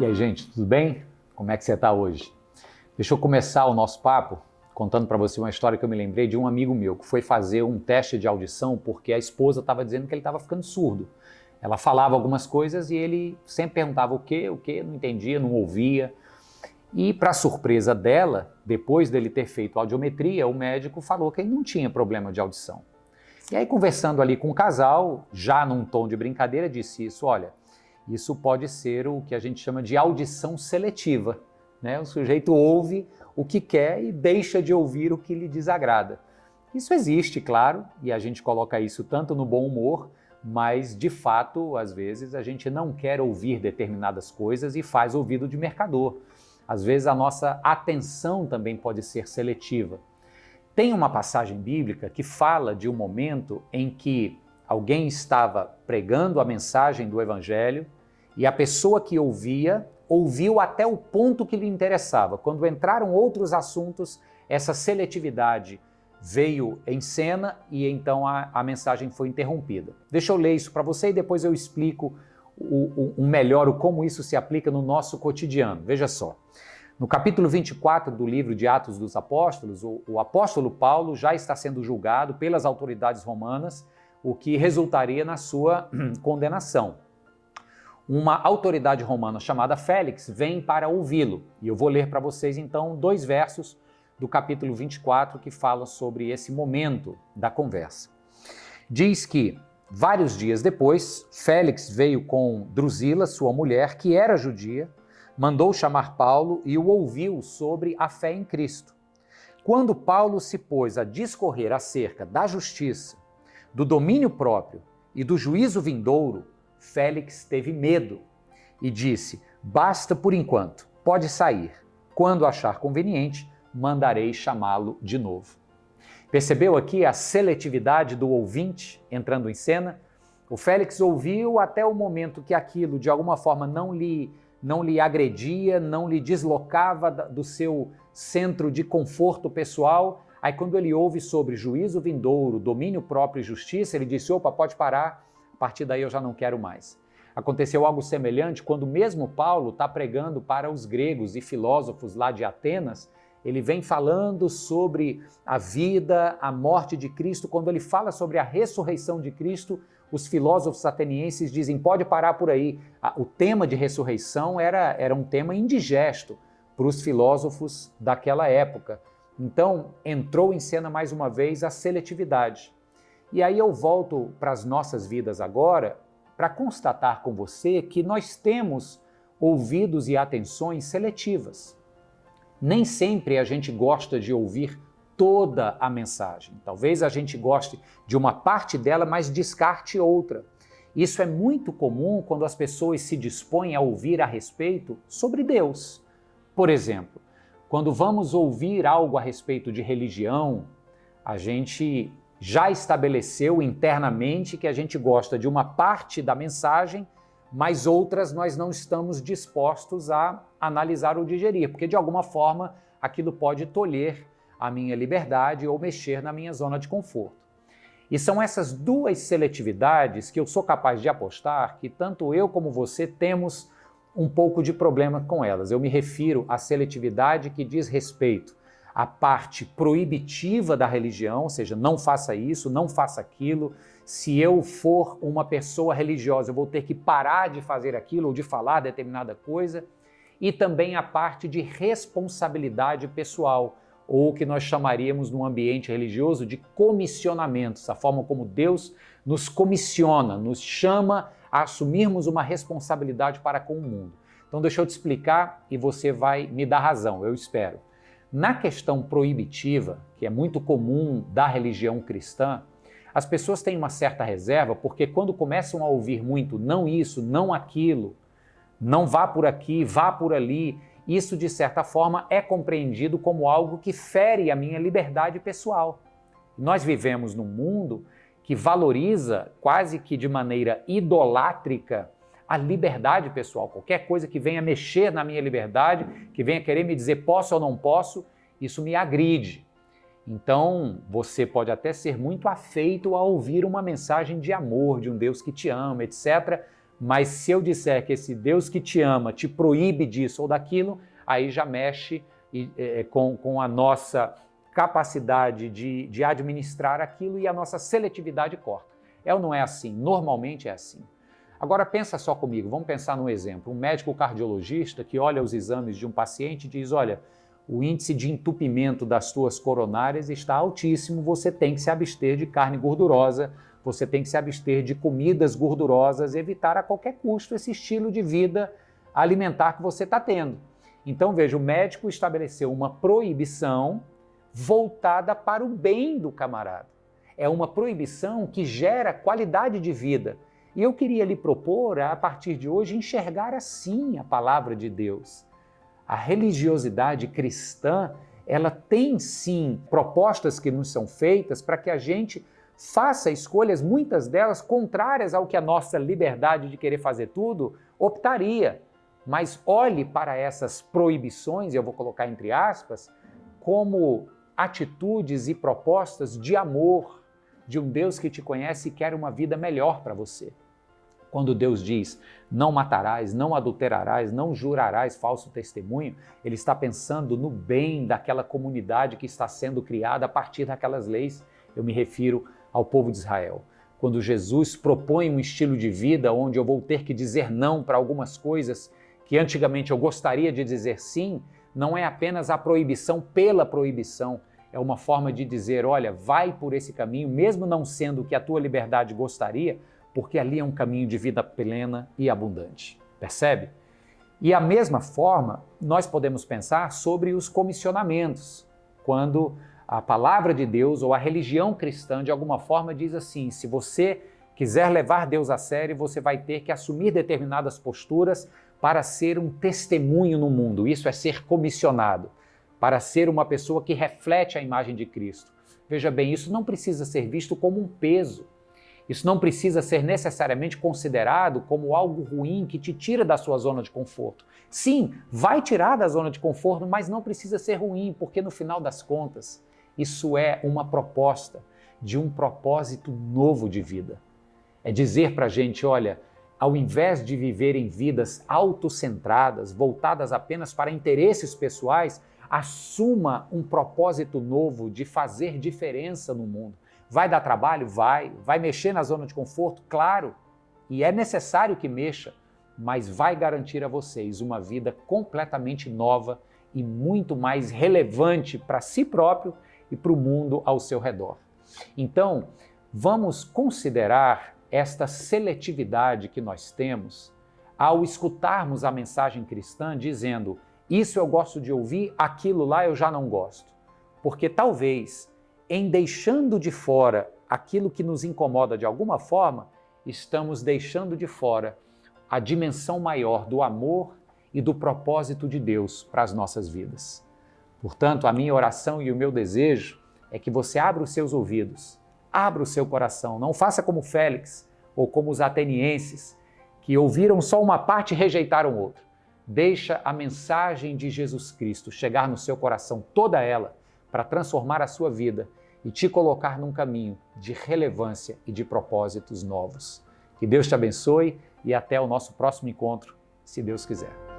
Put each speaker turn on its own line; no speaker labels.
E aí, gente, tudo bem? Como é que você está hoje? Deixa eu começar o nosso papo contando para você uma história que eu me lembrei de um amigo meu que foi fazer um teste de audição porque a esposa estava dizendo que ele estava ficando surdo. Ela falava algumas coisas e ele sempre perguntava o quê, não entendia, não ouvia. E, para surpresa dela, depois dele ter feito audiometria, o médico falou que ele não tinha problema de audição. E aí, conversando ali com o casal, já num tom de brincadeira, disse isso: olha, isso pode ser o que a gente chama de audição seletiva, né? O sujeito ouve o que quer e deixa de ouvir o que lhe desagrada. Isso existe, claro, e a gente coloca isso tanto no bom humor, mas, de fato, às vezes a gente não quer ouvir determinadas coisas e faz ouvido de mercador. Às vezes a nossa atenção também pode ser seletiva. Tem uma passagem bíblica que fala de um momento em que alguém estava pregando a mensagem do Evangelho e a pessoa que ouvia, ouviu até o ponto que lhe interessava. Quando entraram outros assuntos, essa seletividade veio em cena e então a mensagem foi interrompida. Deixa eu ler isso para você e depois eu explico melhor como isso se aplica no nosso cotidiano. Veja só. No capítulo 24 do livro de Atos dos Apóstolos, o apóstolo Paulo já está sendo julgado pelas autoridades romanas, o que resultaria na sua condenação. Uma autoridade romana chamada Félix vem para ouvi-lo. E eu vou ler para vocês então 2 versos do capítulo 24 que falam sobre esse momento da conversa. Diz que, vários dias depois, Félix veio com Drusila, sua mulher, que era judia, mandou chamar Paulo e o ouviu sobre a fé em Cristo. Quando Paulo se pôs a discorrer acerca da justiça, do domínio próprio e do juízo vindouro, Félix teve medo e disse: basta por enquanto, pode sair. Quando achar conveniente, mandarei chamá-lo de novo. Percebeu aqui a seletividade do ouvinte entrando em cena? O Félix ouviu até o momento que aquilo de alguma forma não lhe agredia, não lhe deslocava do seu centro de conforto pessoal. Aí quando ele ouve sobre juízo vindouro, domínio próprio e justiça, ele disse: opa, pode parar, a partir daí eu já não quero mais. Aconteceu algo semelhante quando mesmo Paulo está pregando para os gregos e filósofos lá de Atenas. Ele vem falando sobre a vida, a morte de Cristo. Quando ele fala sobre a ressurreição de Cristo, os filósofos atenienses dizem: pode parar por aí. O tema de ressurreição era um tema indigesto para os filósofos daquela época. Então, entrou em cena mais uma vez a seletividade. E aí eu volto para as nossas vidas agora para constatar com você que nós temos ouvidos e atenções seletivas. Nem sempre a gente gosta de ouvir toda a mensagem. Talvez a gente goste de uma parte dela, mas descarte outra. Isso é muito comum quando as pessoas se dispõem a ouvir a respeito sobre Deus. Por exemplo, quando vamos ouvir algo a respeito de religião, a gente já estabeleceu internamente que a gente gosta de uma parte da mensagem, mas outras nós não estamos dispostos a analisar ou digerir, porque de alguma forma aquilo pode tolher a minha liberdade ou mexer na minha zona de conforto. E são essas duas seletividades que eu sou capaz de apostar que tanto eu como você temos um pouco de problema com elas. Eu me refiro à seletividade que diz respeito à parte proibitiva da religião, ou seja, não faça isso, não faça aquilo. Se eu for uma pessoa religiosa, eu vou ter que parar de fazer aquilo ou de falar determinada coisa. E também a parte de responsabilidade pessoal, ou o que nós chamaríamos no ambiente religioso de comissionamentos, a forma como Deus nos comissiona, nos chama a assumirmos uma responsabilidade para com o mundo. Então deixa eu te explicar e você vai me dar razão, eu espero. Na questão proibitiva, que é muito comum da religião cristã, as pessoas têm uma certa reserva porque quando começam a ouvir muito não isso, não aquilo, não vá por aqui, vá por ali, isso de certa forma é compreendido como algo que fere a minha liberdade pessoal. Nós vivemos num mundo que valoriza quase que de maneira idolátrica a liberdade pessoal. Qualquer coisa que venha mexer na minha liberdade, que venha querer me dizer posso ou não posso, isso me agride. Então, você pode até ser muito afeito a ouvir uma mensagem de amor, de um Deus que te ama, etc., Mas se eu disser que esse Deus que te ama te proíbe disso ou daquilo, aí já mexe com a nossa capacidade de administrar aquilo e a nossa seletividade corta. É ou não é assim? Normalmente é assim. Agora pensa só comigo, vamos pensar num exemplo. Um médico cardiologista que olha os exames de um paciente e diz, olha, o índice de entupimento das tuas coronárias está altíssimo, você tem que se abster de carne gordurosa, você tem que se abster de comidas gordurosas, evitar a qualquer custo esse estilo de vida alimentar que você está tendo. Então veja, o médico estabeleceu uma proibição voltada para o bem do camarada. É uma proibição que gera qualidade de vida. E eu queria lhe propor, a partir de hoje, enxergar assim a palavra de Deus. A religiosidade cristã, ela tem sim propostas que nos são feitas para que a gente faça escolhas, muitas delas contrárias ao que a nossa liberdade de querer fazer tudo optaria. Mas olhe para essas proibições, eu vou colocar entre aspas, como atitudes e propostas de amor de um Deus que te conhece e quer uma vida melhor para você. Quando Deus diz, não matarás, não adulterarás, não jurarás falso testemunho, Ele está pensando no bem daquela comunidade que está sendo criada a partir daquelas leis. Eu me refiro ao povo de Israel. Quando Jesus propõe um estilo de vida onde eu vou ter que dizer não para algumas coisas que antigamente eu gostaria de dizer sim, não é apenas a proibição pela proibição, é uma forma de dizer, olha, vai por esse caminho, mesmo não sendo o que a tua liberdade gostaria, porque ali é um caminho de vida plena e abundante. Percebe? E a mesma forma, nós podemos pensar sobre os comissionamentos, quando a palavra de Deus ou a religião cristã, de alguma forma, diz assim, se você quiser levar Deus a sério, você vai ter que assumir determinadas posturas para ser um testemunho no mundo. Isso é ser comissionado, para ser uma pessoa que reflete a imagem de Cristo. Veja bem, isso não precisa ser visto como um peso. Isso não precisa ser necessariamente considerado como algo ruim que te tira da sua zona de conforto. Sim, vai tirar da zona de conforto, mas não precisa ser ruim, porque no final das contas, isso é uma proposta de um propósito novo de vida. É dizer para a gente, olha, ao invés de viverem vidas autocentradas, voltadas apenas para interesses pessoais, assuma um propósito novo de fazer diferença no mundo. Vai dar trabalho? Vai mexer na zona de conforto? Claro, e é necessário que mexa, mas vai garantir a vocês uma vida completamente nova e muito mais relevante para si próprio e para o mundo ao seu redor. Então, vamos considerar esta seletividade que nós temos ao escutarmos a mensagem cristã dizendo isso eu gosto de ouvir, aquilo lá eu já não gosto. Porque talvez, em deixando de fora aquilo que nos incomoda de alguma forma, estamos deixando de fora a dimensão maior do amor e do propósito de Deus para as nossas vidas. Portanto, a minha oração e o meu desejo é que você abra os seus ouvidos, abra o seu coração, não faça como Félix ou como os atenienses, que ouviram só uma parte e rejeitaram outra. Deixa a mensagem de Jesus Cristo chegar no seu coração, toda ela, para transformar a sua vida e te colocar num caminho de relevância e de propósitos novos. Que Deus te abençoe e até o nosso próximo encontro, se Deus quiser.